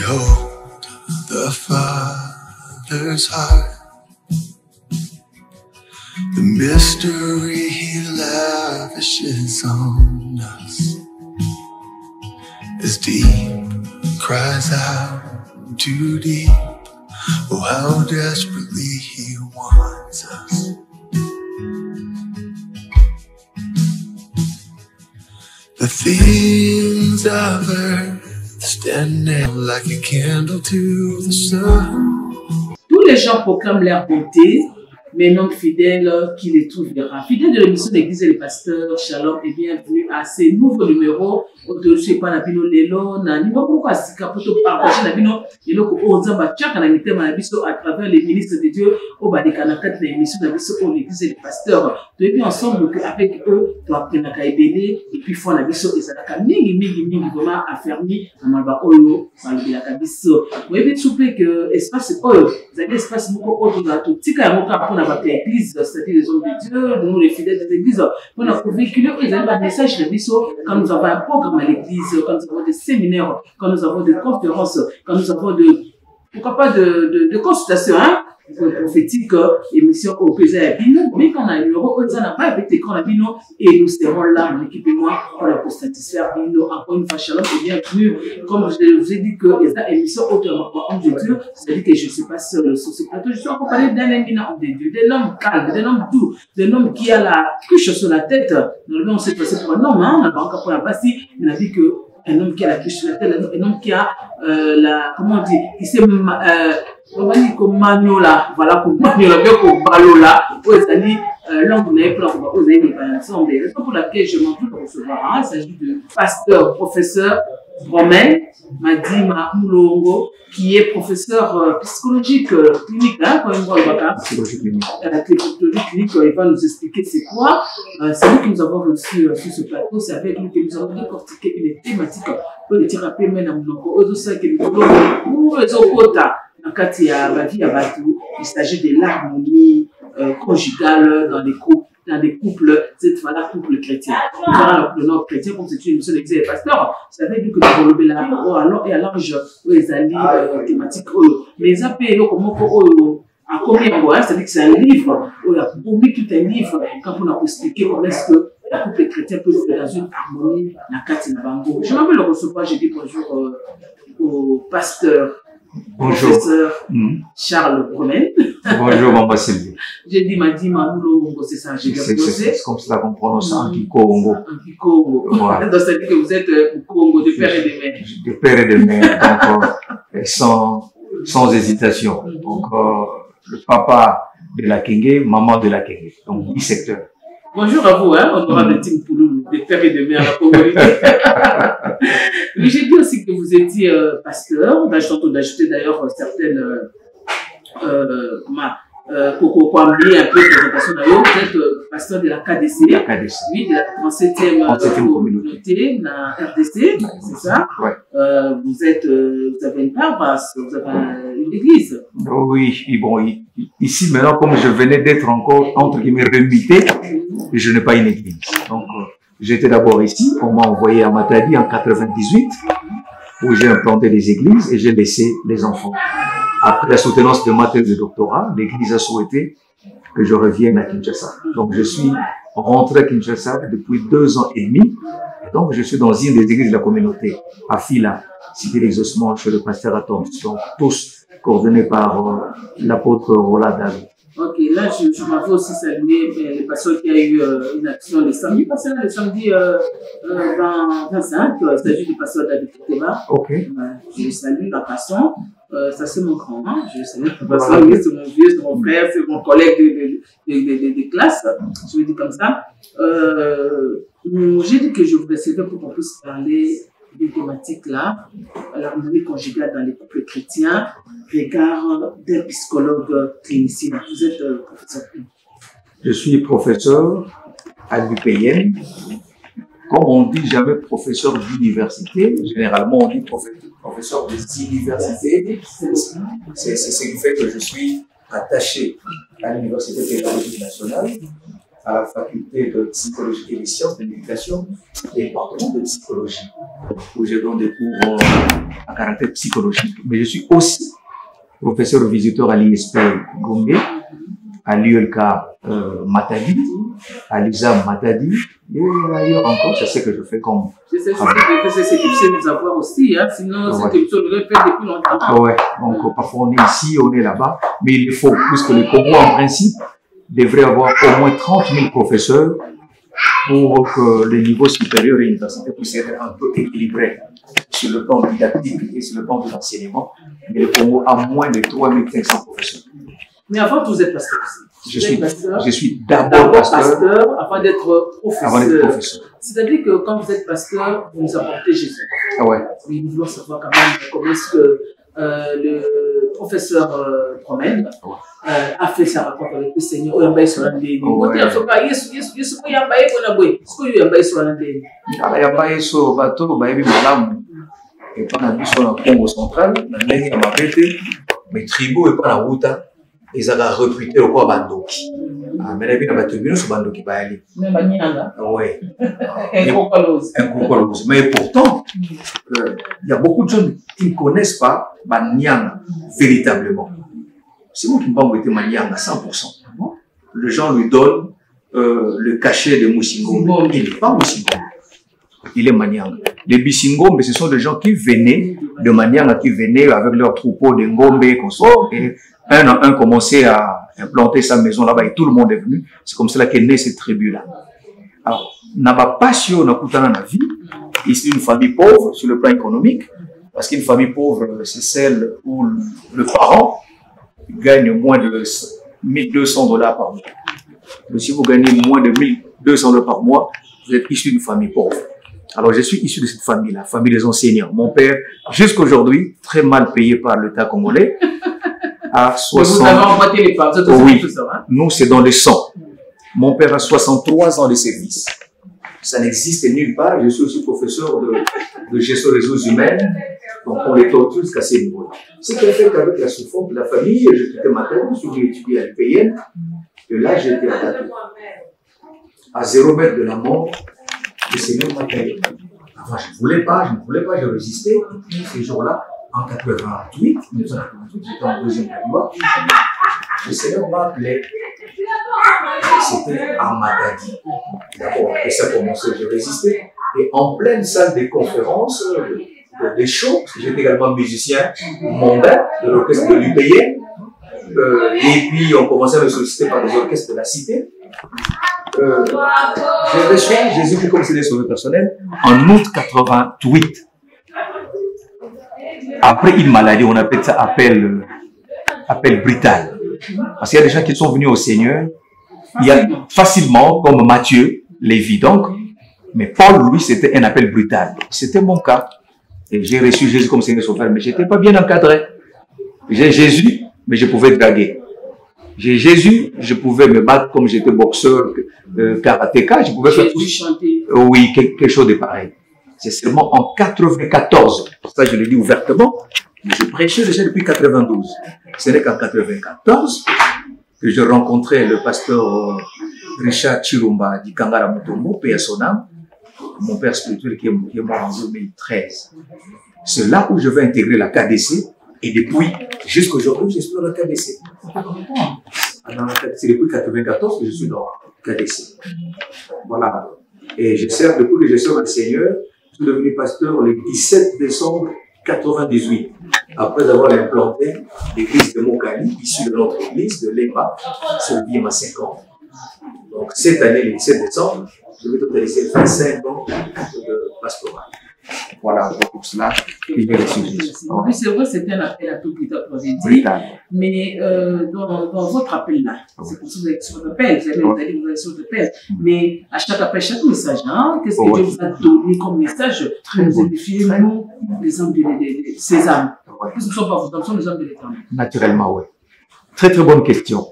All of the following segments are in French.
Behold the Father's heart, the mystery He lavishes on us. As deep cries out to deep, oh how desperately He wants us. The things of earth stand out like a candle to the sun. Tous les gens proclament leur bonté, mais non fidèle qui les trouvera. Fidèle de l'émission d'Église et les pasteurs, shalom et bienvenue à ce nouveau numéro. Je suis pas na bino lelo na niveau pourquoi sika pour partager na bino lelo ko onzamba tchaka na mitema na biso à travers les ministres de Dieu au badika na quatre émissions na biso au l'Église et les pasteurs. Et puis ensemble avec eux tu apprendre à ebele et puis fond na biso ezalaka mingi vraiment affermi na malba oyo malobela ka biso. Oui bien souple que espace oyo vous espace moko oyo na to tika ya moko pour na ba église c'est-à-dire les hommes de Dieu nous les fidèles de l'église pour na véhiculer un message na biso quand nous avons un programme à l'église, quand nous avons des séminaires, quand nous avons des conférences, quand nous avons pourquoi pas de consultations, hein, prophétiques, émissions au Pézé à Bino, mais quand on a un numéro, on n'a pas avec l'écran à Bino, et nous serons là, mon équipe et moi, pour satisfaire Bino. Encore une fois, shalom et bienvenue. Comme je vous ai dit que les émissions autrement homme de Dieu, c'est-à-dire que je ne suis pas seul sur ce plateau, je suis accompagné d'un homme de Dieu, d'un homme calme, d'un homme doux, d'un homme qui a la cruche sur la tête. Normalement, on s'est passé pour un homme, hein, on n'a pas encore pour la basse, mais on a dit que un homme qui a la cruche sur la tête, un homme qui a la, comment on dit, qui s'est on va dire comme Manola, voilà, comme Manola, bien comme Balola, vous allez, là, vous n'avez pas, vous avez mis ensemble. La raison pour laquelle je m'en veux de recevoir, il s'agit de pasteur, professeur Romain Madima Moulongo, qui est professeur psychologique clinique, hein, quand il voit le bac, psychologie clinique, il va nous expliquer c'est quoi. C'est lui que nous avons reçu sur ce plateau, c'est avec lui que nous avons décortiqué une thématique pour les thérapies mènent à Moulongo. Au-delà que nous les autres, il s'agit de l'harmonie conjugale dans les couples, cette fois-là, couple chrétien. Nous avons le nom chrétien, comme c'est une émission d'Église et pasteur, ça veut dire que nous avons le alors et à l'ange, les alliés thématiques, mais ils appellent comment à combien, c'est-à-dire que c'est un livre, il y a publié tout un livre, quand on a expliqué comment est-ce que le couple chrétien peut faire dans une harmonie, la carte na bango. Je m'appelle le recevoir, j'ai dit bonjour au pasteur. Bonjour. Professeur Charles Romain. Bonjour, Maman Sylvie. J'ai dit Madima Moulongo, c'est ça, j'ai bien prononcé. C'est comme cela qu'on prononce en Kikongo. En Kikongo. Voilà. Donc, ça veut dire que vous êtes au Congo, de père et de mère. De père et de mère, donc, sans hésitation. Donc, le papa de la Kenge, maman de la Kenge. Donc, 10 secteurs. Bonjour à vous, hein, honorable Tim Poulou, de père et de mère à la communauté. Mais j'ai dit aussi que vous étiez pasteur. Je suis en train d'ajouter d'ailleurs certaines pour amener un peu de présentation d'ailleurs. Vous êtes pasteur de la KDC. La KDC. Oui, de la 37e communauté, la RDC, c'est ça? Ouais. Vous avez une paroisse, vous avez une église. Oui, bon, ici maintenant, comme je venais d'être encore, entre guillemets, remuté, je n'ai pas une église. Donc, j'étais d'abord ici, on m'a envoyé à Matadi en 98, où j'ai implanté des églises et j'ai laissé les enfants. Après la soutenance de ma thèse de doctorat, l'église a souhaité que je revienne à Kinshasa. Donc, je suis rentré à Kinshasa depuis 2 ans et demi. Et donc, je suis dans une des églises de la communauté, à Fila, cité d'exaucement chez le pasteur Atom. Donc, tous coordonnés par l'apôtre Roland David. Ok, là, je m'avais aussi salué les pasteurs qui a eu une action le samedi passé, le samedi 25, il s'agit du pasteur David Kitema. Ok. Je le salue, la passion. Ça, c'est mon grand, hein? Je le salue, la passion, oui, c'est mon vieux, c'est mon frère, c'est mon collègue de classe, je le dis comme ça. J'ai dit que je vous recevais pour qu'on puisse parler des thématiques là, l'harmonie conjugale dans les couples chrétiens, regard d'un psychologue clinicien. Vous êtes professeur. Je suis professeur à l'UPN. Comme on dit jamais professeur d'université, généralement on dit professeur des universités. C'est ce qui fait que je suis attaché à l'Université pédagogique nationale à la faculté de psychologie et des sciences de l'éducation, département de psychologie, où je donne des cours à caractère psychologique. Mais je suis aussi professeur visiteur à l'ISP Gombe, à l'ULK Matadi, à l'ISAM Matadi, et ailleurs encore, c'est ce que je fais comme... Je sais que c'est difficile de nous avoir aussi, hein? Sinon cette émission devrait faire depuis longtemps. Ouais, donc parfois on est ici, on est là-bas, mais il faut, puisque le Congo en principe devrait avoir au moins 30 000 professeurs pour que le niveau supérieur et l'université puisse être un peu équilibré sur le plan didactique et sur le plan de l'enseignement. Mais le Congo a moins de 3 500 professeurs. Mais avant, vous êtes pasteur aussi. Je suis d'abord pasteur avant d'être professeur. C'est-à-dire que quand vous êtes pasteur, vous nous apportez Jésus. Ah ouais. Mais nous voulons savoir quand même comment est-ce que le professeur Promène a fait sa rencontre avec le Seigneur. Il sur la ndenge. Et pas dans le Congo central, dans l'année à Mabete, mais tribu et pas la route, ils ont recruté au quoi Bandoki. Mais la vie n'a pas tenu sur Bandoki Baali. Mais Banyanga. Oui. Un cocolose. Un cocolose. Mais pourtant, il y a beaucoup de gens qui ne connaissent pas Banyanga véritablement. C'est moi qui ne peux pas être Banyanga à 100%. Les gens lui donnent le cachet de Moussingombe. Il n'est pas Moussingombe. Il est Manyanga. Les Bissingombe, ce sont des gens qui venaient de Manyanga, qui venaient avec leur troupeau de Ngombe, et un à un commençaient à implanter sa maison là-bas et tout le monde est venu. C'est comme cela qu'est née cette tribu-là. Alors, n'a pas si on a coûté dans la vie, ici une famille pauvre sur le plan économique, parce qu'une famille pauvre, c'est celle où le parent gagne moins de 1200 $ par mois. Donc, si vous gagnez moins de 1200 $ par mois, vous êtes issu d'une famille pauvre. Alors, je suis issu de cette famille-là, famille des enseignants. Mon père, jusqu'à aujourd'hui, très mal payé par l'État congolais, à 60... Vous avez emprunté les parts, oui, nous, c'est dans le sang. Mon père a 63 ans de service. Ça n'existe nulle part. Je suis aussi professeur de gestion des ressources humaines. Donc, on les torture jusqu'à ces niveaux-là. Ce qui fait qu'avec la souffrance de la famille, je quittais ma terre, je suis venu étudier à l'UPN. Et là, j'étais à Tatou. À 0 mètre de la mort, le Seigneur m'a appelé. Avant, je ne voulais pas, je résistais. Et puis, ces jours-là, en 1988, j'étais en deuxième catégorie, le Seigneur m'a appelé. C'était à Matadi. D'abord, après ça a commencé, je résistais. Et en pleine salle de conférences, des shows, parce que j'étais également musicien mondain de l'orchestre de l'UPN. Et puis, on commençait à me solliciter par des orchestres de la cité. J'ai reçu Jésus comme c'est des sauveurs personnels en août 88. Après une maladie, on appelle ça appel brutal. Parce qu'il y a des gens qui sont venus au Seigneur il y a facilement, comme Matthieu, Lévi donc, mais Paul, lui, c'était un appel brutal. C'était mon cas. Et j'ai reçu Jésus comme Seigneur Sauveur, mais je n'étais pas bien encadré. J'ai Jésus, mais je pouvais draguer. J'ai Jésus, je pouvais me battre comme j'étais boxeur, karatéka, je pouvais faire tout. Oui, quelque chose de pareil. C'est seulement en 94, ça je le dis ouvertement, mais je prêchais déjà depuis 92. Ce n'est qu'en 94 que je rencontrais le pasteur Richard Chirumba du Kangara Mutombo, paix à son âme, mon père spirituel qui est mort en 2013. C'est là où je vais intégrer la KDC et depuis jusqu'à aujourd'hui, je suis dans la KDC. C'est depuis 94 que je suis dans la KDC. Voilà. Et je sers, depuis que je sers le Seigneur, je suis devenu pasteur le 17 décembre 98, après avoir implanté l'église de Mokali, issue de notre église de Lemba, sur Bima 5 ans. Donc cette année, le 17 décembre, je vais totaliser 25 ans de pastorat. Voilà, pour cela, il est reçu Jésus. Oui, c'est vrai, c'était un appel à tout brutal, vous avez dit. Mais dans votre appel-là, c'est pour ça que vous avez sur l'appel, vous avez dit sur l'appel. Mais après chaque message, hein, qu'est-ce que Dieu vous a donné comme message pour nous édifier, nous, les hommes de ces âmes? Qu'est-ce que nous sommes les hommes de l'éternel? Naturellement, oui. Très très bonne question.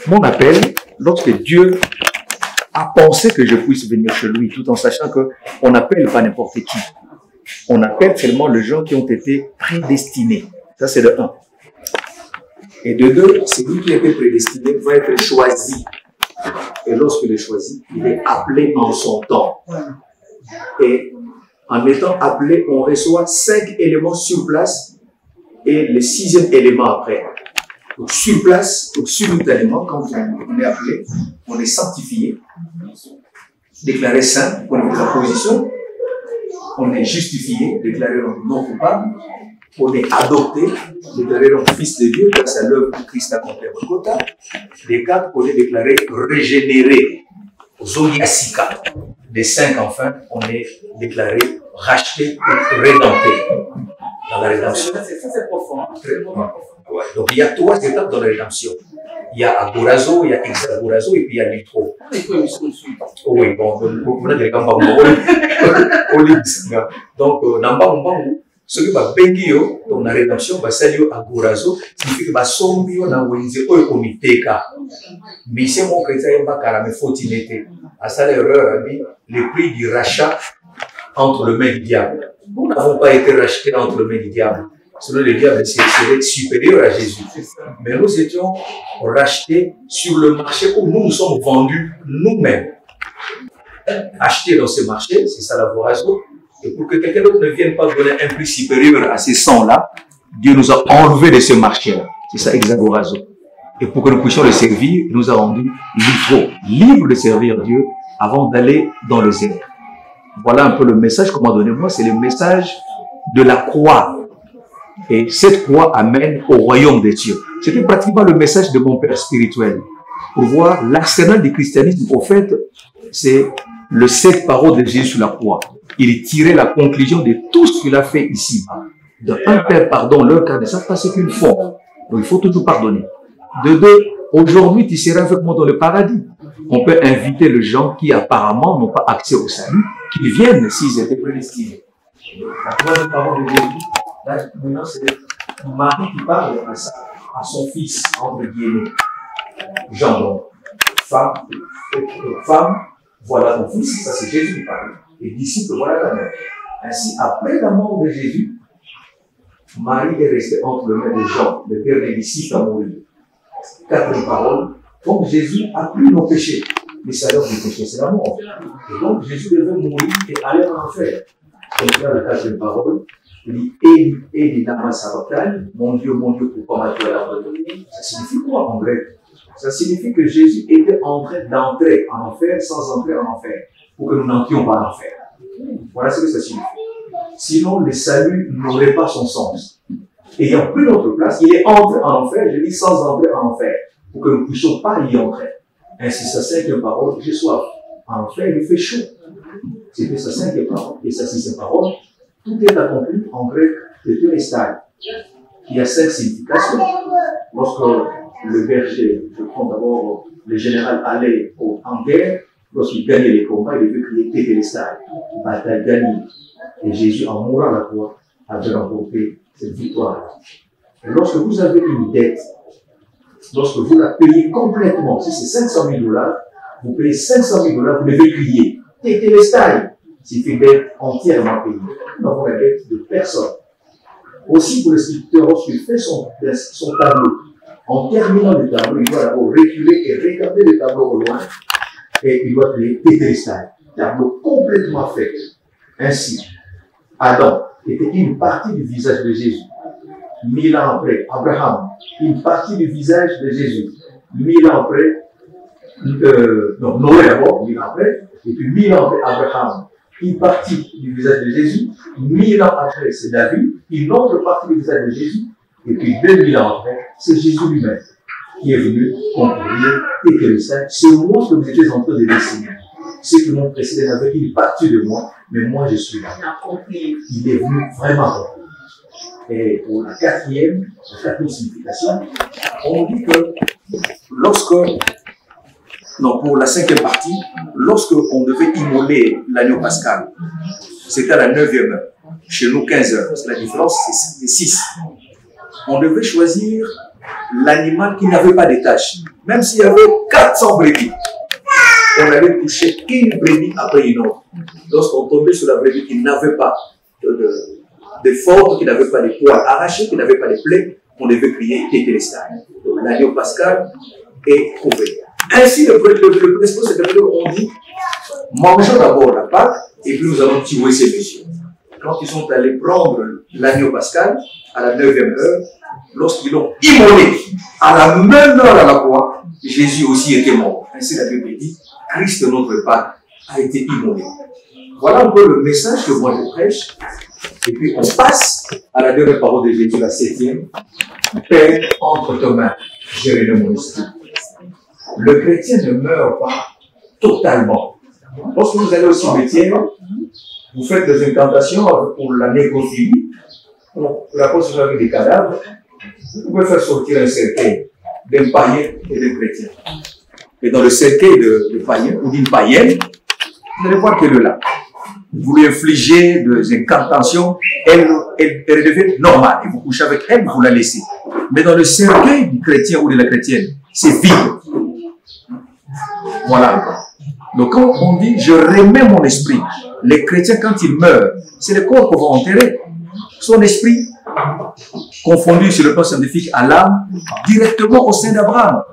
Mon appel, lorsque Dieu a pensé que je puisse venir chez lui, tout en sachant qu'on n'appelle pas n'importe qui. On appelle seulement les gens qui ont été prédestinés. Ça, c'est de 1. Et de 2, celui qui a été prédestiné va être choisi Et lorsqu'il est choisi, il est appelé en son temps. Et en étant appelé, on reçoit 5 éléments sur place et le 6e élément après. Donc sur place, donc simultanément, quand on est appelé, on est sanctifié, déclaré saint, on est de la position, on est justifié, déclaré non coupable, on est adopté, déclaré fils de Dieu grâce à l'œuvre que Christ a accomplie à Golgotha. Les 4, on est déclaré régénéré, Zodiacica. Les 5, enfin, on est déclaré racheté ou rédempté dans la rédemption. Ça, c'est profond. Ouais. Donc, il y a 3 étapes dans la rédemption. Il y a agorazo, il y a exagorazo et puis il y a litro. Oui, bon, on a des gambas. Donc, ce qui va bénir dans la rédemption, va saluer agorazo, signifie que va sombio na wenze oyo komiteka. Mais c'est mon chrétien va carrément fautinete. À ça l'erreur, le prix du rachat entre le mains du diable. Nous n'avons pas été rachetés entre les mains du diable. Selon le diable, serait supérieur à Jésus. Mais nous étions rachetés sur le marché où nous nous sommes vendus nous-mêmes. Achetés dans ce marché, c'est ça l'agorazo. Et pour que quelqu'un d'autre ne vienne pas donner un prix supérieur à ces sangs-là, Dieu nous a enlevés de ce marché-là. C'est ça, exagorazo. Et pour que nous puissions le servir, il nous a rendus libres de servir Dieu avant d'aller dans les airs. Voilà un peu le message qu'on m'a donné moi, c'est le message de la croix. Et cette croix amène au royaume des cieux. C'était pratiquement le message de mon père spirituel. Pour voir l'arsenal du christianisme, au fait, c'est le 7 paroles de Jésus sur la croix. Il tirait la conclusion de tout ce qu'il a fait ici. De un, Père, pardon leur car ils ne savent pas ce qu'ils font. Donc il faut toujours pardonner. De 2, aujourd'hui tu seras avec moi dans le paradis. On peut inviter les gens qui apparemment n'ont pas accès au salut, qu'ils viennent s'ils étaient prédestinés. La troisième parole de Jésus, là, maintenant c'est Marie qui parle à son fils, entre guillemets. Jean, donc, femme, voilà ton fils, ça c'est Jésus qui parle. Et disciples, voilà ta mère. Ainsi, après la mort de Jésus, Marie est restée entre les mains de Jean, le père des disciples, à mourir. 4 paroles. Donc Jésus a pris nos péchés. Mais ça leur du péché, c'est la mort. Et donc Jésus devait mourir et aller en enfer. Donc là, la 4e parole, il dit Eli, Eli, lama sabachthani, mon Dieu, pourquoi m'as-tu abandonné? Ça signifie quoi en grec? Ça signifie que Jésus était en train d'entrer en enfer sans entrer en enfer, pour que nous n'entrions pas en enfer. Voilà ce que ça signifie. Sinon, le salut n'aurait pas son sens. Ayant plus d'autre place, il est entré en enfer, je dis sans entrer en enfer, pour que nous ne puissions pas y entrer. Ainsi, sa 5e parole, j'ai soif. En enfer, il fait chaud. C'était sa 5e parole. Et sa 6e parole, tout est accompli en grec de Télestai, qui a 5 significations. Lorsque le berger, je prends d'abord le général allait en guerre, lorsqu'il gagnait les combats, il devait crier Télestai, bataille gagnée. Et Jésus, en mourant à la croix, avait remporté cette victoire. Et lorsque vous avez une dette, lorsque vous la payez complètement, si c'est 500 000 $, vous payez 500 000 $, vous devez crier Télestai. C'est une dette entièrement payée. Nous n'avons la dette de personne. Aussi pour le sculpteur, lorsqu'il fait son tableau, en terminant le tableau, il doit d'abord reculer et regarder le tableau au loin, et il doit crier Télestai. Tableau complètement fait. Ainsi, Adam était une partie du visage de Jésus. 1000 ans après, Abraham, une partie du visage de Jésus. 1000 ans après, Noé d'abord, 1000 ans après, et puis 1000 ans après, Abraham, une partie du visage de Jésus. 1000 ans après, c'est David, une autre partie du visage de Jésus, et puis 2000 ans après, c'est Jésus lui-même qui est venu conclure et que c'est moi que vous étiez en train de dessiner. Ceux qui m'ont précédé n'avaient qu'une partie de moi, mais moi je suis là. Il est venu vraiment accomplir. Et pour la 4e signification, on dit que pour la 5e partie, lorsque on devait immoler l'agneau pascal, c'était à la 9e heure. Chez nous, 15 heures. La différence, c'est 6. On devait choisir l'animal qui n'avait pas de taches. Même s'il y avait 400 brebis, on allait toucher une brebis après une autre. Lorsqu'on tombait sur la brebis qui n'avait pas de forme, qui n'avait pas de poils arrachés, qui n'avait pas de plaies, on devait crier Tétélestai. Donc l'agneau pascal est trouvé. Ainsi, le principal secrétaire, on dit, mangeons d'abord la Pâque, et puis nous allons tuer ces messieurs. Quand ils sont allés prendre l'agneau pascal, à la 9e heure, lorsqu'ils l'ont immolé, à la même heure à la croix, Jésus aussi était mort. Ainsi, la Bible dit, Christ, notre Pâque, a été immolé. Voilà un peu le message que moi je prêche. Et puis on passe à la dernière parole de Jésus, la 7e. Père, entre tes mains, j'ai révélé mon esprit. Le chrétien ne meurt pas totalement. Lorsque vous allez au cimetière, vous faites des incantations pour la nécrophilie, pour la construction avec des cadavres, vous pouvez faire sortir un cercueil d'un païen et d'un chrétien. Et dans le cercueil de païen ou d'une païenne, vous allez voir qu'elle est là. Vous lui infligez des incantations, elle devient normale. Et vous couchez avec elle, vous la laissez. Mais dans le cercueil du chrétien ou de la chrétienne, c'est vide. Voilà. Donc quand on dit, je remets mon esprit, les chrétiens, quand ils meurent, c'est le corps qu'on va enterrer. Son esprit, confondu sur le plan scientifique à l'âme, directement au sein d'Abraham.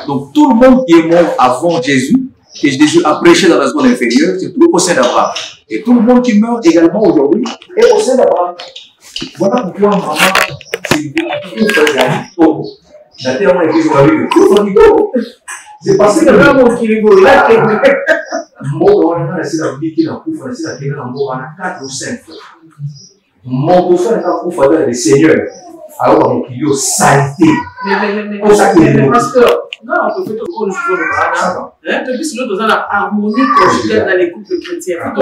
Donc tout le monde qui est mort avant Jésus, que Jésus a prêché dans la zone inférieure, c'est tout au sein d'Abraham. Et tout le monde qui meurt également aujourd'hui est au sein d'Abraham. Voilà pourquoi maman, c'est parce que vraiment qui est là, on a essayé d'appliquer la couffe, on a essayé d'appliquer la mort, on a 4 ou 5 fois. Mon beau-frère est en couffe avec des seigneurs. Alors, on a saleté. Mais pasteur, non, on peut faire tout le jour de Brana. Depuis que nous avons l'harmonie conjugale dans les couples chrétiens. Je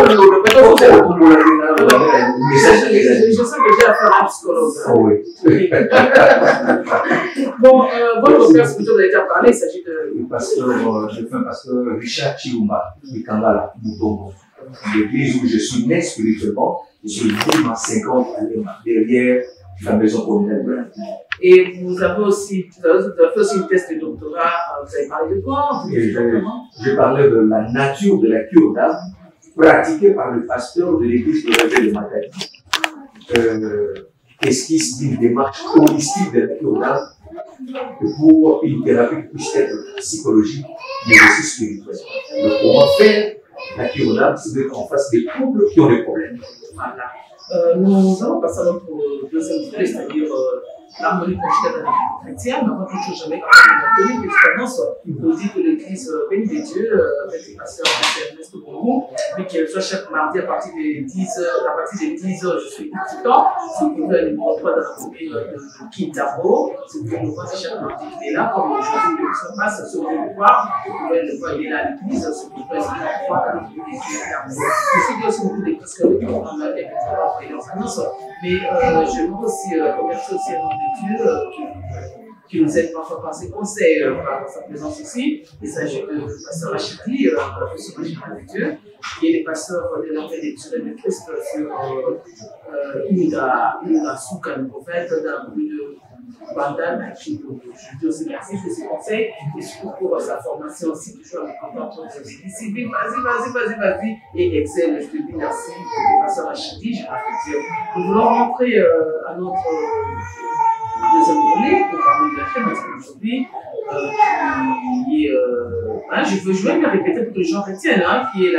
sens que j'ai affaire à un psychologue. Oui. Bon, votre père, ce que vous avez déjà parlé, il s'agit de. Je fais un pasteur Richard Chiuma, du Kangala, Moutongo. L'église où je suis né spirituellement, je suis venu à 50 années derrière la maison communale. Et vous avez aussi, fait aussi une thèse de doctorat, vous avez parlé de quoi? Je parlais de la nature de la cure d'âme pratiquée par le pasteur de l'église de Réveil de Matadi. Esquisse d'une démarche holistique de la cure d'âme pour une thérapie qui puisse être psychologique, mais aussi spirituelle. Donc, comment faire la cure d'âme, c'est qu'on fasse des couples qui ont des problèmes. Voilà. Nous allons passer à notre deuxième volet, c'est-à-dire l'harmonie conjugale dans les chrétiens, mais avant toute chose, jamais connu l'expérience. Nous dit que l'église bénie des dieux, avec les pasteurs Ernest Bongo, mais qu'elle soit chaque mardi à partir des 10h, je suis étudiant. Si vous pouvez aller me retrouver dans la commune de Kintaro, si vous pouvez nous voir chaque mardi, il est là, comme aujourd'hui, l'émission passe sur le voir, vous pouvez le voir, il est là à l'église, si vous pouvez se voir, quand vous pouvez je sais qu'il y a aussi beaucoup d'églises qui ont avec les enseignements, mais je veux aussi remercier aussi un nom de Dieu qui nous aide parfois par ses conseils, par sa présence aussi. Il s'agit de pasteur Rachidi, professeur Rachidi de Dieu, qui est le pasteur de l'Orgueil des Dieux de Christ sur Inga Souka, le prophète, dans la commune de Bandal, qui je dis aussi merci pour ses conseils et surtout pour sa formation aussi, toujours avec content de Sylvie, vas-y, et excelle, je te dis merci, pasteur Rachidi, je m'appelle. Nous voulons rentrer à notre deuxième volet pour parler de la chaîne, parce qu'aujourd'hui, qui est, je vais me répéter pour que les gens retiennent, qui est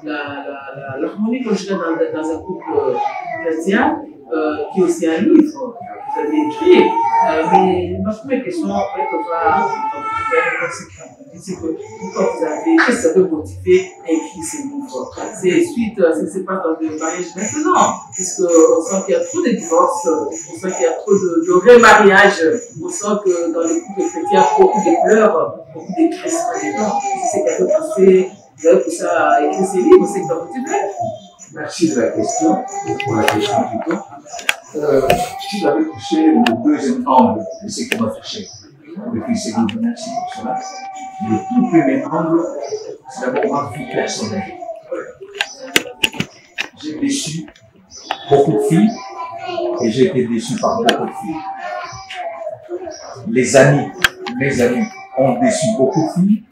l'harmonie conjugale dans un couple chrétien, qui est aussi un livre que vous avez écrit. Mais ma première question, peut-être, va c'est que pourquoi vous avez, qu'est-ce que ça veut motiver à écrire ces livres? C'est suite à ce qui se passe dans le mariage maintenant, puisqu'on sent qu'il y a trop de divorces, on sent qu'il y a trop de remariages, on sent que dans les couples chrétiens, beaucoup de pleurs, beaucoup de crises. C'est quelque chose poussé, vous avez poussé à écrire ces livres, c'est que ça vous motive. Merci de la question, pour la question plutôt. Si vous avez touché le deuxième angle de ce qui m'a touché depuis ces livres, merci pour cela. Le tout premier angle, c'est d'abord ma vie personnelle. J'ai déçu beaucoup de filles et j'ai été déçu par beaucoup de filles. Mes amis ont déçu beaucoup de filles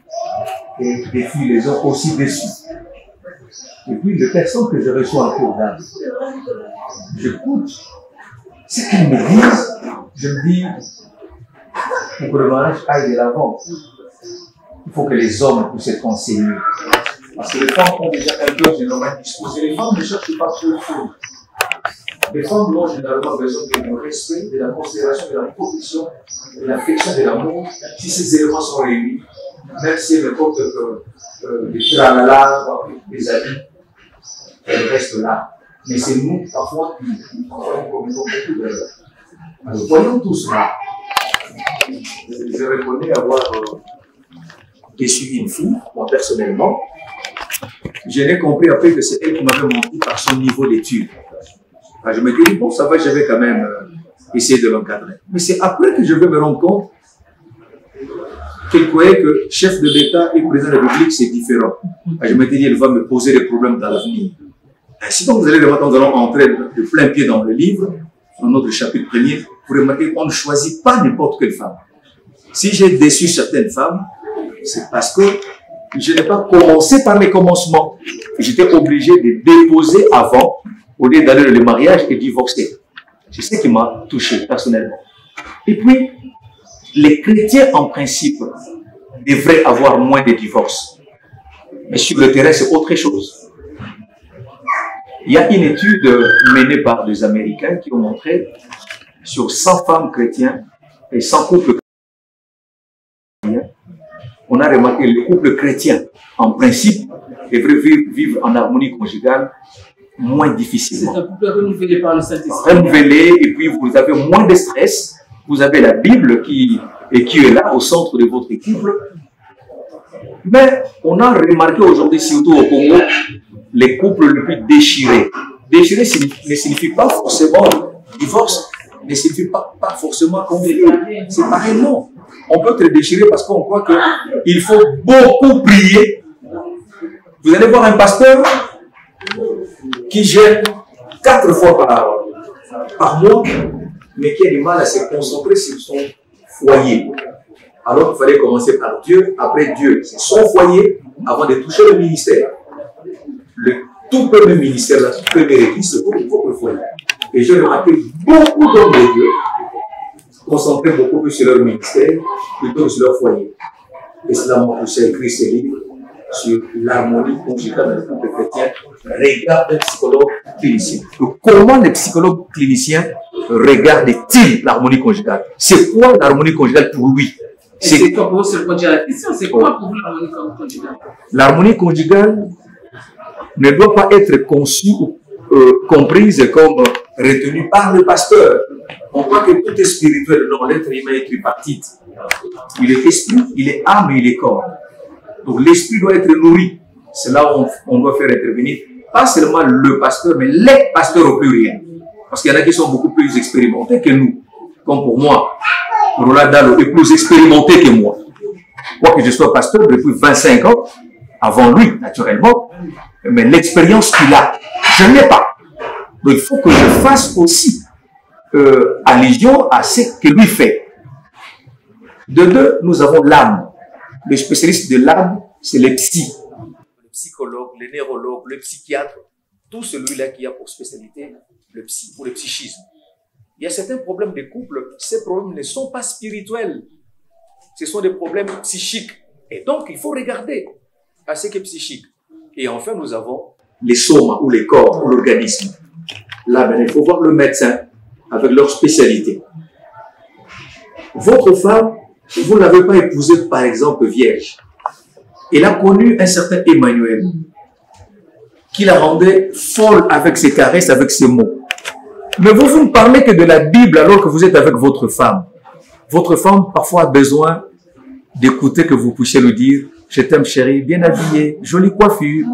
et des filles les ont aussi déçues. Et puis, les personnes que je reçois en cours d'âme, j'écoute ce qu'ils me disent, je me dis, pour que le mariage aille de l'avant, il faut que les hommes puissent être enseignés. Parce que les femmes ont déjà un cœur généralement disposé. Les femmes ne cherchent pas trop de choses. Les femmes ont généralement besoin du respect, de la considération, de la protection, de l'affection, de l'amour. Si ces éléments sont réunis, même si elles ne portent des tralala, des habits, elles restent là. Mais c'est nous, parfois, qui commettons beaucoup d'erreurs. Alors, voyons tout cela. Je reconnais avoir déçu une fille, moi personnellement. Je n'ai compris après que c'est elle qui m'avait menti par son niveau d'études. Alors, je me dis, bon, ça va, je vais quand même essayer de l'encadrer. Mais c'est après que je vais me rendre compte qu'elle croyait que chef de l'État et président de la République, c'est différent. Alors, je me dis, elle va me poser des problèmes dans l'avenir. Si donc vous allez le voir, nous allons entrer de plein pied dans le livre, dans notre chapitre premier, vous remarquez qu'on ne choisit pas n'importe quelle femme. Si j'ai déçu certaines femmes, c'est parce que je n'ai pas commencé par les commencements. J'étais obligé de déposer avant, au lieu d'aller le mariage et divorcer. C'est ce qui m'a touché personnellement. Et puis, les chrétiens en principe devraient avoir moins de divorces. Mais sur le terrain, c'est autre chose. Il y a une étude menée par des Américains qui ont montré sur 100 femmes chrétiennes et 100 couples chrétiens, on a remarqué que les couples chrétiens, en principe, devraient vivre en harmonie conjugale moins difficilement. C'est un couple renouvelé par le Saint-Esprit. Renouvelé, et puis vous avez moins de stress. Vous avez la Bible qui est là, au centre de votre couple. Mais on a remarqué aujourd'hui, surtout au Congo, les couples le plus déchirés. Déchirés ne signifie pas forcément divorce, ne signifie pas forcément conflit. C'est pareil, non. On peut être déchiré parce qu'on croit qu'il faut beaucoup prier. Vous allez voir un pasteur qui gêne 4 fois par mois, mais qui a du mal à se concentrer sur son foyer. Alors il fallait commencer par Dieu, après Dieu, c'est son foyer, avant de toucher le ministère. Le tout premier ministère, la toute première église, c'est pour le foyer. Et j'ai remarqué beaucoup d'hommes de Dieu concentrés beaucoup plus sur leur ministère plutôt que sur leur foyer. Et cela m'a poussé à écrire ce livre sur l'harmonie conjugale dans le couple chrétien. Regarde un psychologue clinicien. Donc, comment les psychologues cliniciens regardent-ils l'harmonie conjugale? C'est quoi l'harmonie conjugale pour lui? C'est quoi pour vous, c'est la question, c'est quoi pour vous l'harmonie conjugale? L'harmonie conjugale ne doit pas être conçue ou comprise comme retenue par le pasteur. On croit que tout est spirituel. Non, l'être humain est tripartite. Il est esprit, il est âme et il est corps. Donc l'esprit doit être nourri. C'est là où on doit faire intervenir pas seulement le pasteur, mais les pasteurs au pluriel. Parce qu'il y en a qui sont beaucoup plus expérimentés que nous. Comme pour moi, Roland Dalo est plus expérimenté que moi. Quoique je sois pasteur depuis 25 ans, avant lui, naturellement, mais l'expérience qu'il a, je ne l'ai pas. Donc il faut que je fasse aussi allusion à ce que lui fait. De deux, nous avons l'âme. Le spécialiste de l'âme, c'est les psys. Le psychologue, le neurologue, le psychiatre, tout celui-là qui a pour spécialité le psy ou le psychisme. Il y a certains problèmes de couple, ces problèmes ne sont pas spirituels. Ce sont des problèmes psychiques. Et donc, il faut regarder à ce qui est psychique. Et enfin, nous avons les somas ou les corps ou l'organisme. Là, ben, il faut voir le médecin avec leur spécialité. Votre femme, vous ne l'avez pas épousée, par exemple, vierge. Elle a connu un certain Emmanuel qui la rendait folle avec ses caresses, avec ses mots. Mais vous ne parlez que de la Bible alors que vous êtes avec votre femme. Votre femme, parfois, a besoin d'écouter que vous puissiez lui dire « Je t'aime chérie, bien habillée, jolie coiffure. »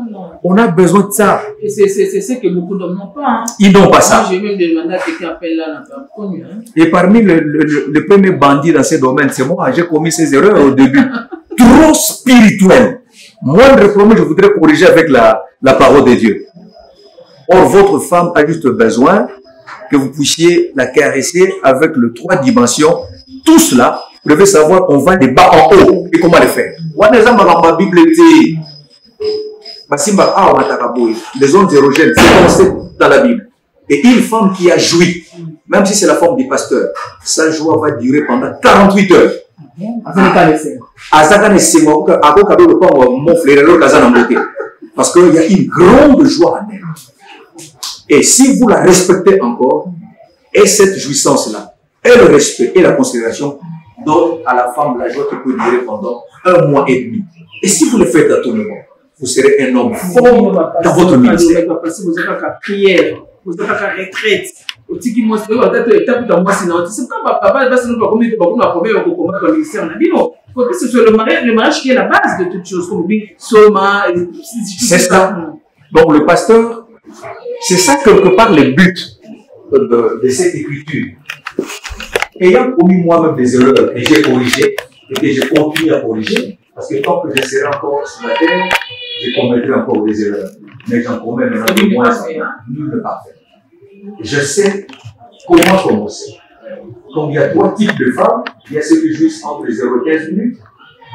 On a besoin de ça. Et c'est ce que beaucoup d'hommes n'ont pas. Hein. Ils n'ont pas ça. Moi, j'ai même demandé à quelqu'un appelle là, n'a pas connu. Hein. Et parmi le premier bandit dans ce domaine, c'est moi. J'ai commis ces erreurs au début. Trop spirituel. Moindre problème, je voudrais corriger avec la parole de Dieu. Or, votre femme a juste besoin que vous puissiez la caresser avec les 3 dimensions. Tout cela, vous devez savoir, on va des bas en haut. Et comment le faire? La Bible était les ondes érogènes, c'est dans la Bible. Et une femme qui a joui, même si c'est la forme du pasteur, sa joie va durer pendant 48 heures. Azaka ne sait pas à quoi le pas mon frère le Kazan en beauté. Parce qu'il y a une grande joie en elle. Et si vous la respectez encore, et cette jouissance-là, et le respect et la considération donnent à la femme la joie qui peut durer pendant 1 mois et demi. Et si vous le faites à tout moment, vous serez un homme fort dans votre ministère. Vous avez la prière, vous avez la retraite. C'est comme papa va se nous comme un problème au combat dans le ministère. Il faut que ce soit le mariage qui est la base de toutes choses, comme dit Soma. C'est ça. Donc le pasteur, c'est ça quelque part le but de cette écriture. Ayant commis moi-même des erreurs que j'ai corrigées et que je continue à corriger, parce que tant que je serai encore sur la terre, je commettrai encore des erreurs. Mais j'en commets maintenant de moins en moins. Nul n'est parfait. Je sais comment commencer. Donc il y a 3 types de femmes. Il y a ceux qui jouissent entre 0 et 15 minutes,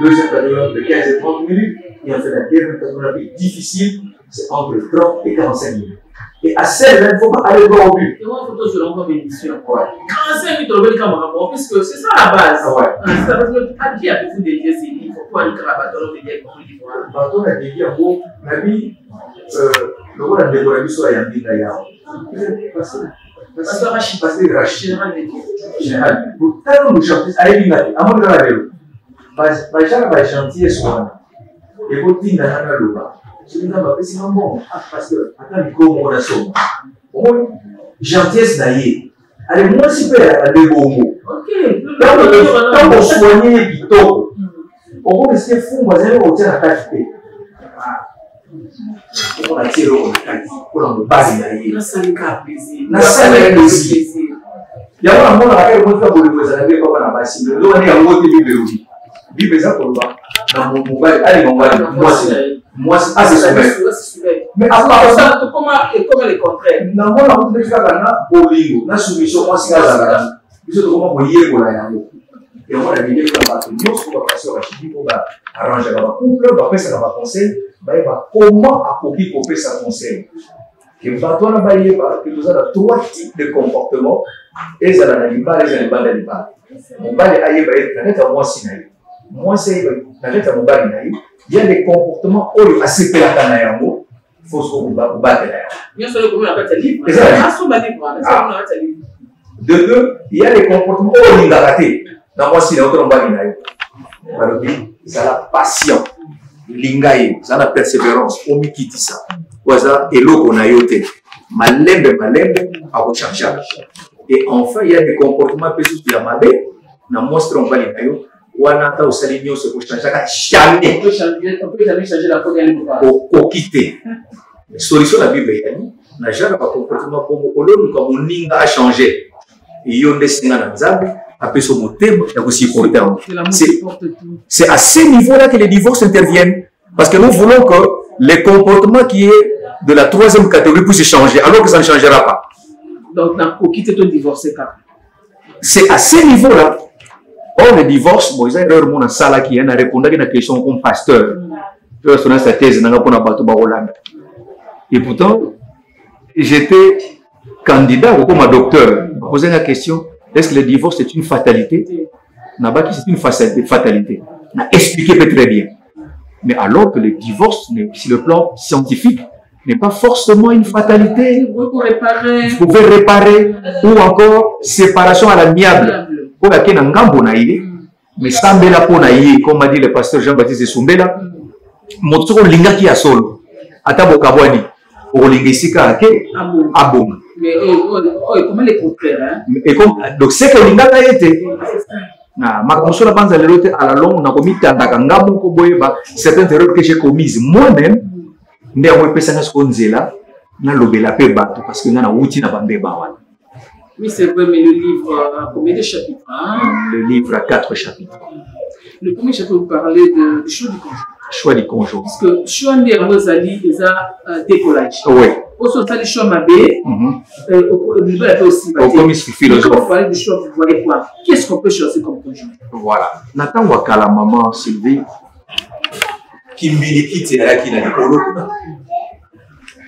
deuxième catégorie de 15 et 30 minutes, et enfin la dernière catégorie difficile, c'est entre 30 et 45 minutes. Et à celle-là, il ne faut pas aller droit au but. Et moi, photo sur l'envoi bénédiction. 45 minutes, on va le camarade, puisque c'est ça la base. C'est ça, parce que à qui avez-vous dédié ces livres? Pourquoi le cravate dans le dédié pour le livre? Bateau a dédié en gros, la vie, le rôle de décorer soit Yambi d'ailleurs. Parce que Rachid, général, pour tellement de chantiers, allez bien, à mon grand vélo. Pas chantier soit. Et vous dites dans la loi. Je dis non, c'est non bon. Parce que, attends, il faut qu'on a somme. Gentillesse d'ailleurs. Allez, moi, si je peux aller au mot. Quand vous soignez plutôt, on va essayer de faire un voisin au tien à qualité. On a tiré au qualité. Pour la base d'ailleurs. Non, ça n'est qu'un plaisir. Non, ça n'est qu'un plaisir. Il y a un moment dans lequel on peut vous le faire comme on a passé. Mais là, on est à mot de Bible. Bible, ça pour le bas. Dans mon mobile, allez, mon mobile. Moi, c'est souveraineté. Mais après ça, comment les contraires? Non, moi, la route de Kagana, Bolingo, la soumission, moi, c'est Kazana. Je sais comment vous y êtes pour la Yango. Et on va dire que la nous, ce qu'on va passer au Rachidi, on va arranger la couple, on va faire ça dans le conseil, comment accomplir pour faire ça conseil. Que vous avez que nous avons 3 types de comportements, et ça dans l'animal, et ça dans l'animal. On va aller à moi, moi, c'est il y a des comportements où il y a assez de temps. Il faut se battre. De deux, il y a des comportements où il y a raté. Dans moi, si l'autre ça la passion. L'ingaï, ça la persévérance. On me quitte ça. Voilà, et l'eau qu'on a yoté. Malembe, à vous changer. Et enfin, il y a des comportements qui sont amadés. Dans moi, si on va les Wanata au salinio se pour changer jamais. On peut jamais changer la première ligne. Au quitter. Solution la Bible n'a jamais pas comportement comme on ninga a changé. Et yon descend dans Nzambe après son thème il y a aussi important. C'est à ce niveau-là que les divorces interviennent parce que nous voulons que les comportements qui est de la 3e catégorie puissent changer alors que ça ne changera pas. Donc au quitter ton divorce c'est à ce niveau-là. Or, le divorce, bon, ils ont erreur, mon sala qui a répondu à une question comme pasteur. Tu as sonné sa thèse, n'a pas battu Hollande. Et pourtant, j'étais candidat comme docteur. Je me posais la question, est-ce que le divorce est une fatalité? N'a pas c'est une fatalité. On a expliqué très bien. Mais alors que le divorce, sur le plan scientifique, n'est pas forcément une fatalité. Vous pouvez réparer ou encore séparation à l'amiable. Pour laquelle on a mais Sambela Ponaï, comme a dit le pasteur Jean-Baptiste Sumbela, Motsoko Linga qui a solo, Atabo Kabwani, pour Lingisika, Abon. Mais comment les contraires? Donc c'est que Linga a été. Ma console pense à la longue, n'a commis Tandakangamo Koboeba, certaines erreurs que j'ai commises moi-même, néanmoins, Pessangas Konzela, n'a l'obéla Peba, parce que n'a outil n'a pas Bawan. Oui, c'est vrai, mais le livre a combien de chapitres? Le livre a 4 chapitres. Le premier chapitre, vous parlez du choix du conjoint. Choix du conjoint. Parce que choix des Rosali, ils ont décollage. Oui. Au sens du choix Mabé, au niveau de aussi. Comme philosophe. Quand vous parlez du choix, vous voyez quoi? Qu'est-ce qu'on peut choisir comme conjoint? Voilà. Nathan Wakala, maman Sylvie, qui milite la qui n'a pas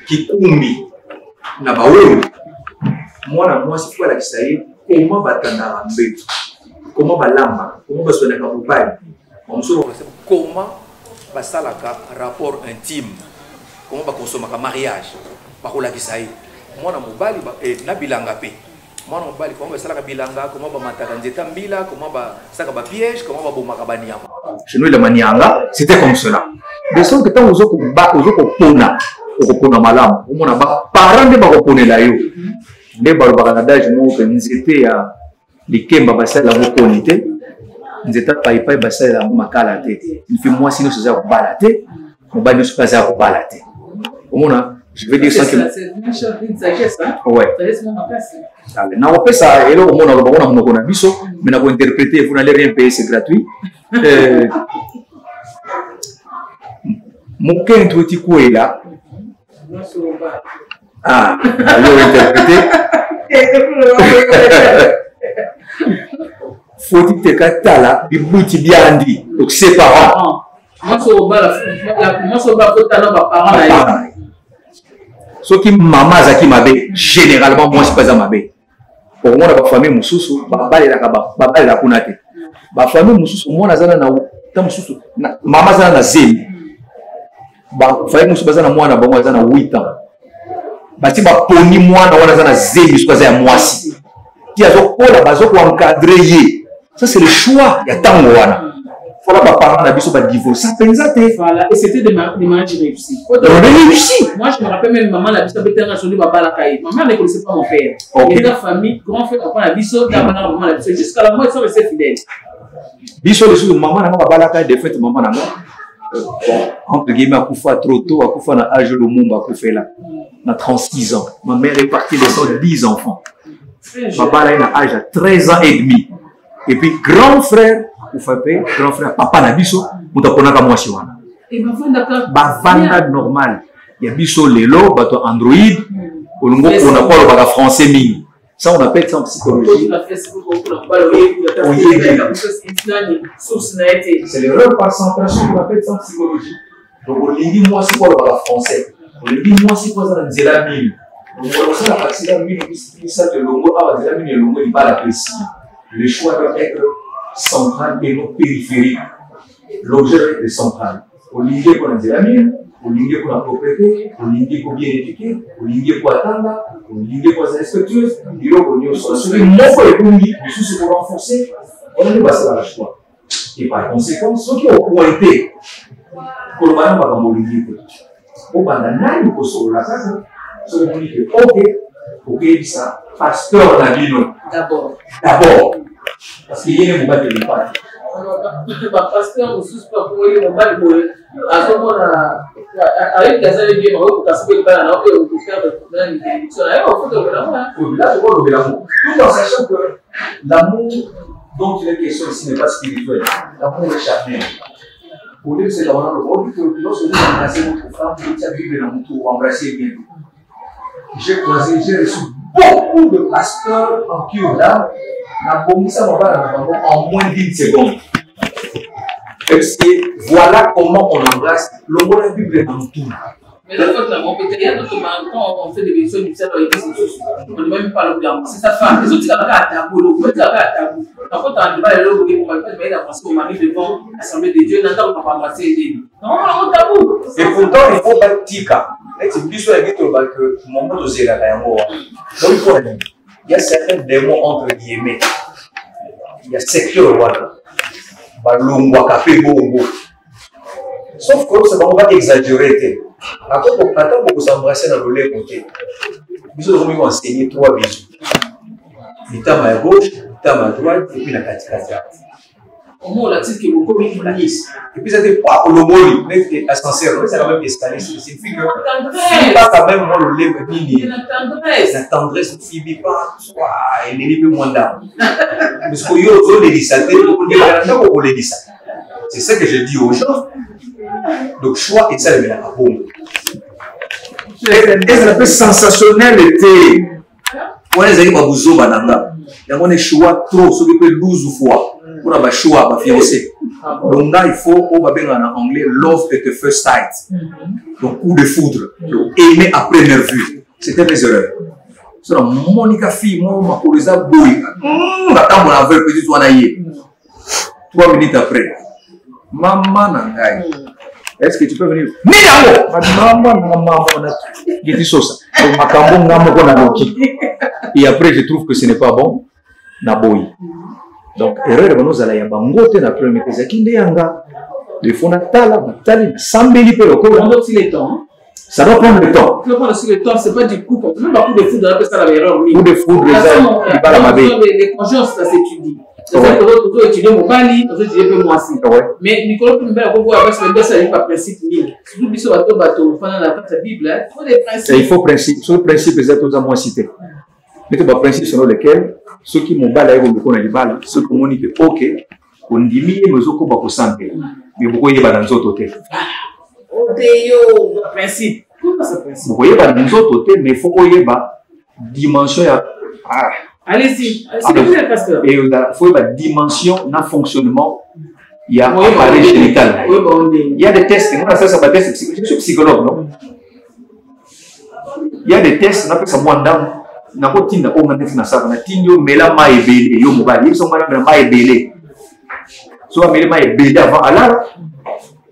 qui kumbi, n'a pas moi c'est quoi la qui comment batanda mbetu comment balamba comment basona kabubali Comment ça un rapport intime? Comment va consommer un mariage? Moi, na bilanga pe. Moi, comment ça bilanga? Comment va matagandeta mbila? Comment va ça va piège? Comment va bomaka banyama? Chez nous, le manianga, c'était comme cela. De sorte que quand vous avez malam, vous avez parents de bakopone la yo. Ne balobakadage mo que nous étions à likemba basala la qualité. Nous étions pas basala la makala te. Une fois moi sinon c'est ça balate. On va nous passer à balate. Je vais dire ça que ouais. Na on peut ça et là on a biso mais na interpréter vous n'allez rien payer c'est gratuit. Mon quin tout petit coup est là. Ah, alors interpréter. Faut-il te cater là, il bouti bien dit. Donc ses parents. Moi c'est au bas parents. Ce qui maman zaki mabe généralement moi c'est pas ça mabe. Pour moi la famille mususu baba la kunate. Ba famille mususu moi nazana na ta mususu maman zana na zemi. Ba famille mususu bazana mwana bango zana 8 ans. Bati ba poni mwana wana zana zemi jusqu'à ya mwasi. Qui a zokola bazo ko encadrer ye. Ça c'est le choix ya tango wana. Voilà, ma parents n'ont pas divorcé. Voilà, et c'était des mariages réussis. Moi, je me rappelle même maman la biso était un joli baba la caille. Maman ne connaissait pas mon père. Et la famille, grand frère, papa la biso, maman la biso. Jusqu'à la mort, ils sont restés fidèles. Biso les choses, maman n'a pas baba la caille. De fait, maman n'a pas. Entre guillemets, à Koufa trop tôt, à Koufa na âge de Mumba, à Koufa là, na 36 ans. Ma mère est partie de 10 enfants. Papa là, il a âge à 13 ans et demi. Et puis grand frère. Grand frère, papa na biso, mutakonaka mwasi wana. Bavanda normal. Il y a biso lelo, bato Android, on a pas le français mingi. Ça on appelle ça en psychologie. C'est l'erreur par centration qu'on appelle ça en psychologie. Donc on dit moi c'est quoi le français. On dit moi c'est quoi ça dans la mine. Donc on sait la partie de la mine, ça que le mot a la mine, le mot il va l'apprécier. Le choix doit être central et non périphérique. L'objet est central. Au ligne qu'on a dit la mine, au ligne qu'on a propriété, au ligne qu'on bien éduqué, au ligne qu'on attend, au ligne qu'on est respectueuse, il y a une solution. Mon point est pour se renforcer, on est passé dans le choix. Et par conséquent, ceux qui ont pointé, pour le moment, on va ligne. Au banana, nous posons la case, ceux qui ont dit ok, ça, pasteur Nabino. D'abord. Parce qu'il y a un moment de l'État. Pasteur aussi, pas pour les moments de à ce moment-là, avec les années bien, on peut casser le bain, on peut faire une élection. On faut de l'amour. Là, je vois de l'amour. Tout en sachant que l'amour dont il est question ici n'est pas spirituel. L'amour est charnel. Pour dire que c'est dans le rôle que lorsque vous embrassez votre femme, vous avez vu l'amour, vous embrassez bien. J'ai reçu beaucoup de pasteurs en cure-là. En moins d'1 seconde. Voilà comment on embrasse le mot de la Bible en tout. Mais là, quand on fait des émissions du ciel, on ne même pas le blanc. C'est sa femme. Les autres, ils n'ont pas à tabou. Par contre, on ne va pas le logo, on va pas le parce qu'on m'arrive devant l'Assemblée de Dieu, on n'entend pas embrasser les non, on tabou. Et pourtant, il faut battre Tika. C'est plus sur la guide que mon mot de zéla. Donc, il faut dire. Il y a certains démons entre guillemets. Il y a secteur voilà. Balongwa café bongo. Sauf que ça va pas exagérer. Attends pour s'embrasser dans le lait côté. Bisous de vont enseigner 3 bisous. L'itama à gauche, l'itama à droite et puis la katikati. Au moins, on a dit que vous communiquez. Et puis, ça n'était pas le mot, mais ascenseur, c'est quand même escalier. C'est une fille que. Pas quand même, moi, le lait, la tendresse, ne finit pas. Elle n'est pas moins d'âme. Parce qu'il y a autre chose, c'est ça que je dis aux gens. Donc, choix et ça, le mène à la bombe. Et ça fait sensationnel, était. On est allé à Bouzo, Bananga. Il y a un choix trop, ce qui peut 12 fois. Pour avoir choix, ma fiancée. Donc là, il faut, on va bien en anglais, love at the first sight. Donc, coup de foudre. Aimer à première vue. C'était mes erreurs. C'est la Monica fille, moi, ma colisa bouille. Attends, mon aveugle, petit, toi, naïe. 3 minutes après. maman nangai. Est-ce que tu peux venir? Maman, je dis ça. Et après, je trouve que ce n'est pas bon. Naboyi. Donc, erreur, nous allons y avoir un premier des fois, ça doit prendre le temps. Ça doit prendre aussi le temps, c'est pas du coup, même beaucoup de foudre, on appelle ça l'erreur. Coup de foudre, les conjoints, ça s'étudie. C'est-à-dire que l'autre étudie mon bali, l'autre étudie peu moi aussi. Mais Nicolas, tu me dis, ça n'est pas principe mille. Surtout, il faut bateau, pendant la Bible, il faut des principes. Il faut principe. Sur le principe, c'est tout à moi cité. Mais tu as un principe selon lequel ceux qui m'ont balayé au Bukona du bal, ceux qui m'ont dit que, ok, on dit, mais nous avons beaucoup de santé. Mais vous voyez, dans d'autres hôtels. Principe. Comment ça principe? Vous voyez, dans d'autres hôtels, mais il faut qu'il y ait une dimension. Allez-y, c'est pasteur. Et il faut une dimension dans le fonctionnement. Il y a un appareil génital. Il y a des tests. Ça, c'est un test. Je suis psychologue, non? Il y a des tests, on appelle ça moi d'âme. Na ko tinda o ngane fina sa na tinyo mela mai belé yo mobali so mala mai belé so mela mai belé avant alors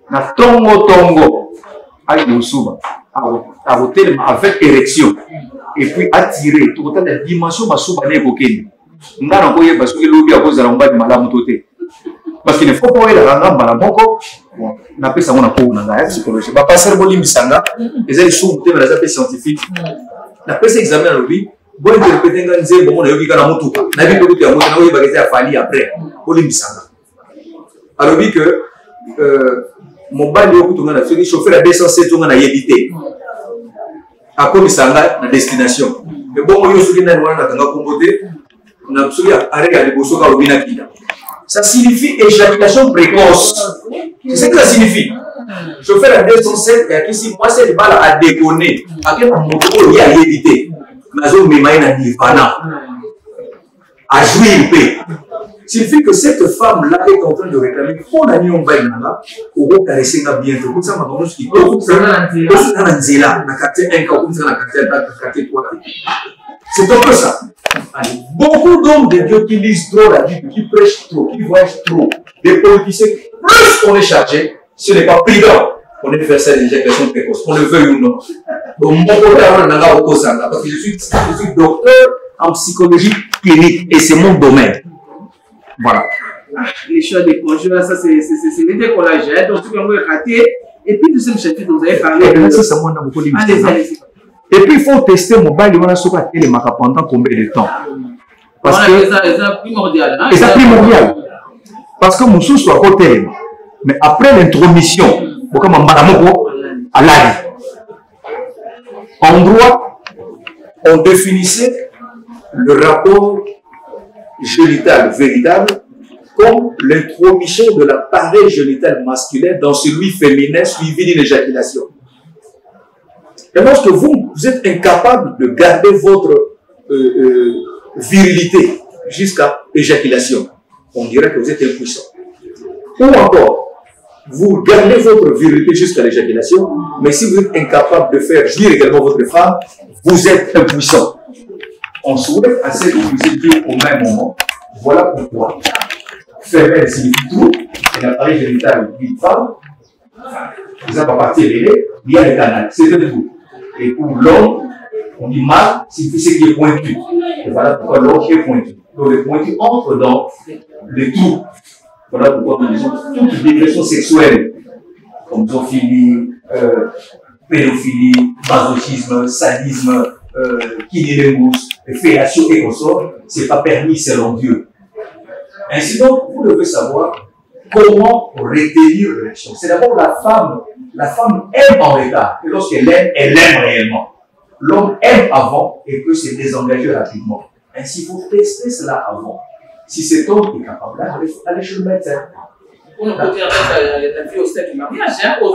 na tongo ay musuba a hôtel avec érection et puis attirer tout autant de dimension masuba ne kokeni ngana ko ye parce que lobi a cause la mbadi malamu toté parce qu'il ne faut pas la ngamba na boko na pesa mona ko na nga psychologie ba passer bolimbi sanga ezali sous te na za scientifique na pesa examen lobi bon interpréter nga nzembo mona yoki kana mutuka na bi ko ya mutuka na oye bageza fali après bolimbi sanga alobi que mobali okutunga na soki chauffeur à 207 nga na yebité akomisanga na destination mais bon yo soki na wana kanga kombote na soki arrêt ya liboso ka obina kida ça signifie éjaculation précoce c'est ce que ça signifie chauffeur à 207 et qui moi c'est le bal à déconner à quel moment il y a yebité nazo memaye na nirvana à jouir paix. Signifie que cette femme-là est en train de réclamer pour la nuit on va y aller au caresser na bientôt comme ça ma bonne qui na nzela na quartier 1 comme ça na quartier 3. C'est un peu ça. Beaucoup d'hommes de Dieu qui lisent trop la Bible, qui prêchent trop, qui voyagent trop, des politiciens, plus on est chargé, ce n'est pas prudent. On est fait ça d'éjaculation précoce, on le veuille ou non. Donc, mon côté, parce que je suis docteur en psychologie clinique et c'est mon domaine. Voilà. Les choix des conjoints, ça c'est le décollage. Donc, tout le monde est raté. Et puis, deuxième chapitre, vous avez parlé. Allez-y. Et puis, il faut tester mon bail, on a sur la télé pendant combien de temps? Parce que c'est primordial. C'est primordial. Parce que mon sous soit côté. Mais après l'intromission, en droit, on définissait le rapport génital véritable comme l'intromission de l'appareil génital masculin dans celui féminin suivi d'une éjaculation. Et lorsque vous êtes incapable de garder votre virilité jusqu'à éjaculation, on dirait que vous êtes impuissant. Ou encore, vous gardez votre virilité jusqu'à l'éjaculation, mais si vous êtes incapable de faire jouir également votre femme, vous êtes impuissant. On souhaite assez de vous dire au même moment. Voilà pourquoi. Femelle signifie tout, et l'appareil génital d'une femme, vous avez pas partie élevée, il y a le canal, c'est tout. Et pour l'homme, on dit mâle signifie ce qui est pointu. Et voilà pourquoi l'homme est pointu. Donc le pointu entre dans les trous. Voilà pourquoi nous disons toute dépression sexuelle, comme zoophilie, pédophilie, masochisme, sadisme, kinilingus, fellation et consorts, ce n'est pas permis selon Dieu. Ainsi donc, vous devez savoir comment retenir l'élection. C'est d'abord la femme aime en retard, et lorsqu'elle aime, elle aime réellement. L'homme aime avant et peut se désengager rapidement. Ainsi, il faut tester cela avant. Si cet homme est capable, allez chez le médecin. On peut dire la fille au stade du mariage, hein? On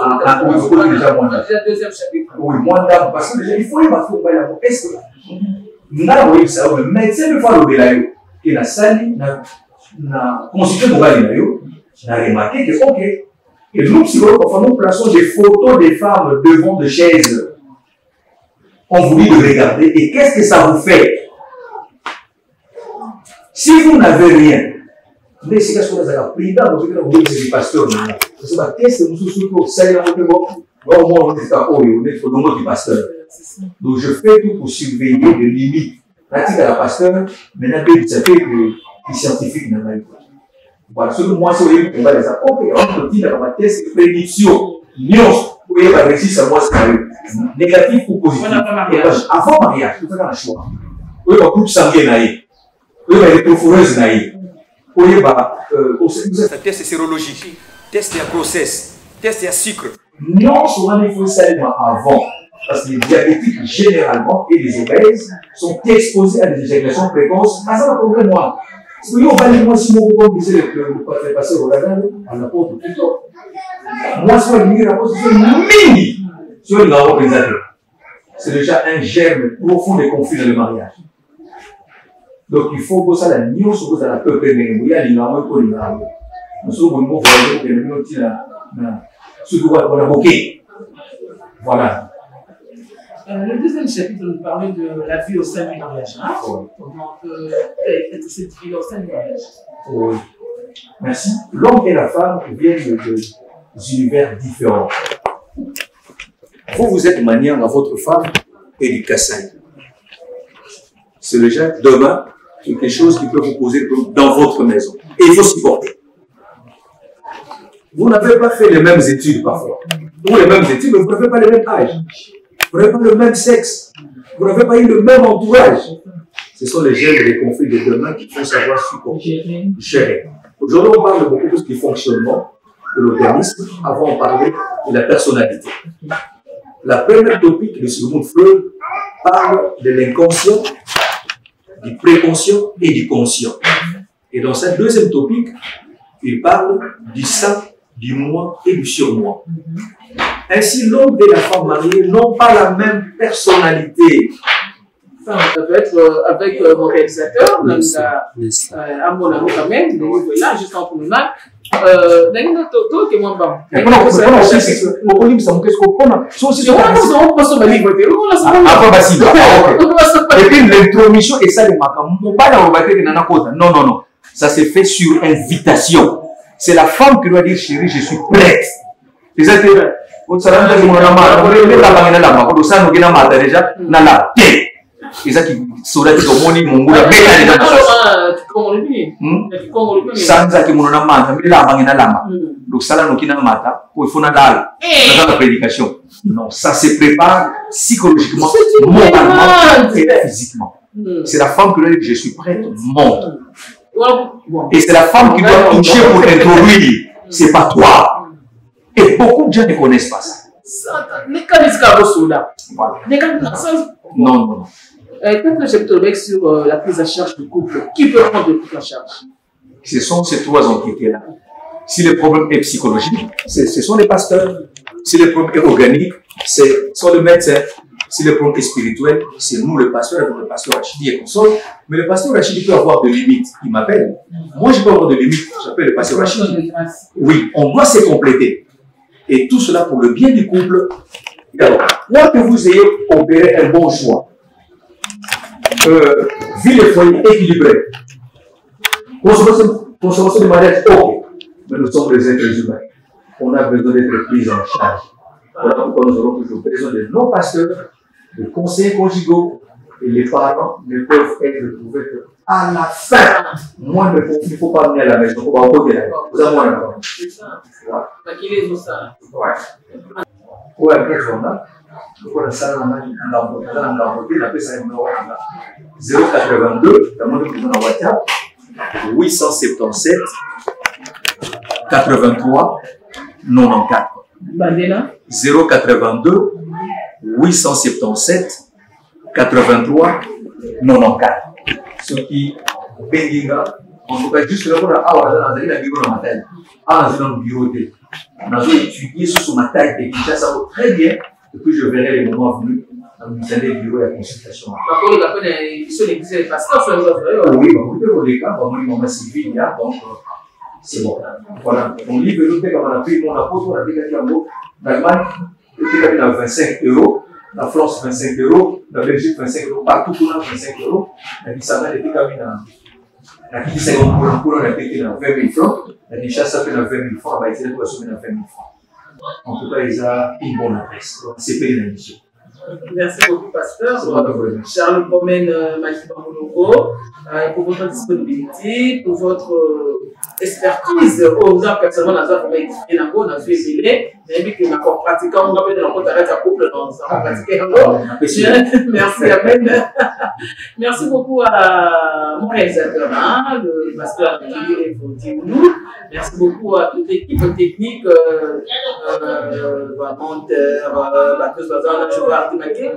peut déjà moins d'âme. Deuxième chapitre. Oui, moins d'âme, parce que déjà, il faut y avoir fait. Est-ce que nous avons le médecin ne fait le bélaïo, qui n'a sali, n'a constitué mon bélaïo, n'a remarqué que, ok. Et nous, psychologues, enfin, nous plaçons des photos des femmes devant des chaises. On vous dit de regarder, et qu'est-ce que ça vous fait? Si vous n'avez rien, mais c'est parce que vous avez pris dans votre pasteur. C'est un test de nous ça y est, on est au pasteur. Donc je fais tout pour surveiller les limites. Pratique à la pasteur, maintenant ça fait que les scientifiques n'ont pas eu. Voilà, ce que moi, c'est on va les apporter. On dit dans ma test de prédiction. Nuance, vous voyez, réussir, ça moi, c'est négatif ou positif. Avant mariage, vous faites un choix. Vous voyez, couple sanguin naïf. Vous voyez, électrophoreuse naïf. Vous voyez, un test sérologique, test de grossesse, test de sucre. Nuance, on il faut seulement avant. Parce que les diabétiques, généralement, et les obèses, sont exposés à des éjaculations précoces. Ah, ça, le problème, moi. Si vous voyez, moi, si vous disait le passer au lagan, on apporte tout ça. Moi, si on rapporte sur mini sur le organisateur. C'est déjà un germe profond de conflit dans le mariage. Donc, il faut que ça la nuance, que ça la peut prendre. Il y a l'ignorant et pour l'ignorant. Nous sommes pour surtout on a moqué. Voilà. Le deuxième chapitre nous parlait de la vie au sein du mariage. Hein? Comment peut être cette vie au sein du mariage? Oui. Merci. L'homme et la femme viennent d'univers différents. Vous êtes maniant à votre femme et du Kassai. C'est déjà demain quelque chose qui peut vous poser dans votre maison. Et il faut supporter. Vous n'avez pas fait les mêmes études parfois. Ou les mêmes études, mais vous n'avez pas le même âge. Vous n'avez pas le même sexe. Vous n'avez pas eu le même entourage. Ce sont les gènes et les conflits de demain qu'il faut savoir supporter, gérer. Aujourd'hui, on parle beaucoup plus du fonctionnement de l'organisme. Avant, on parlait de la personnalité. La première topique de Sigmund Freud parle de l'inconscient, du préconscient et du conscient. Et dans cette deuxième topique, il parle du ça, du moi et du surmoi. Ainsi, l'homme et la femme mariée n'ont pas la même personnalité. Ça peut être avec mon réalisateur, à mon amour quand même, là, juste en promenade. Et puis l'intromission et ça, non, non, non. Ça se fait sur invitation. C'est la femme qui doit dire, chérie, je suis prête. Et ça qui sera qui komoni mungula beka déjà sanza qui monona mata mbela bangena lama donc ça là nokina mata pour il faut na dal dans la prédication non ça se prépare psychologiquement moralement et physiquement c'est la femme qui doit dire je suis prête monte et c'est la femme qui doit toucher pour introduire c'est pas toi et beaucoup de gens ne connaissent pas ça non non non. Quand je me sur la prise en charge du couple, qui peut prendre le couple en charge? Ce sont ces trois entités-là. Si le problème est psychologique, ce sont les pasteurs. Si le problème est organique, ce sont les médecins. Si le problème est spirituel, c'est nous, le pasteur, avec le pasteur Rachidi et console. Mais le pasteur Rachidi peut avoir des limites. Il m'appelle. Moi, je peux avoir des limites. J'appelle le pasteur Rachidi. Oui, on doit se compléter. Et tout cela pour le bien du couple. Alors, quoi que vous ayez opéré un bon choix, vie et foyer équilibré, consommation de mariage, ok, mais nous sommes des êtres humains. On a besoin d'être pris en charge. Voilà pourquoi nous aurons toujours besoin de nos pasteurs, de conseillers conjugaux, et les parents ne peuvent être trouvés qu'à la fin. Moi, il ne faut pas venir à la maison, il faut pas côté là. Vous avez moins d'argent. C'est ça. Maquiller tout ça. Ouais. Ouais, après, on a. On a ça dans la 082, dans WhatsApp, 877 83 94. 082 877 83 94. Ce qui Benginga, en tout cas, juste là, on a un bureau. On a étudié sur ma taille et ça va très bien. Et puis je verrai les moments venus dans le bureau et la consultation. Oui, pour les cas, on Sylvie, donc c'est bon. Voilà, mon livre, comme on a pris mon apôtre, on a dit l'Allemagne, était à 25 €, la France 25 €, la Belgique 25 €, partout on a 25 €, la Bissau était lakini sasa kuna répété na 20 000 francs, na Kinshasa fait na 20 000 francs, bah c'est pour sauver na 20 000 francs. En tout cas, ils ont une bonne adresse. C'est payé la mission. Merci beaucoup, pasteur. Charles Promène Makibamouloko, pour votre disponibilité, pour votre expertise. Aux gens, personnellement, dans un premier édifié, dans un épilé, mais que nous avons pratiqué, on va faire dans le couple, dans un pratiqué. Merci, Amen. Merci beaucoup à mon réalisateur, le pasteur Dioulou. Merci beaucoup à toute l'équipe technique, monteur, batteuse, je vois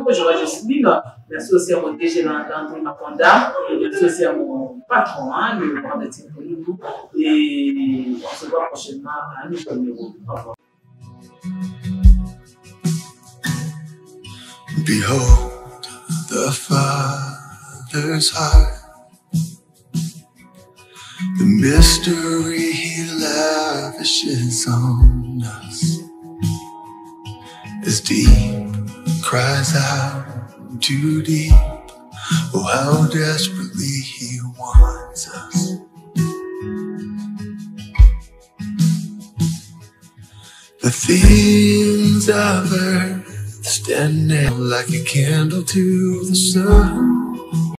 je vois Justine. Merci aussi à mon DG Landry Mapanda. Merci aussi à mon patron, le grand médecin pour nous. Et on se voit prochainement à un nouveau numéro. Au revoir. Behold the Father's heart, the mystery He lavishes on us is deep, cries out too deep. Oh, how desperately He wants us. The things of earth stand out like a candle to the sun.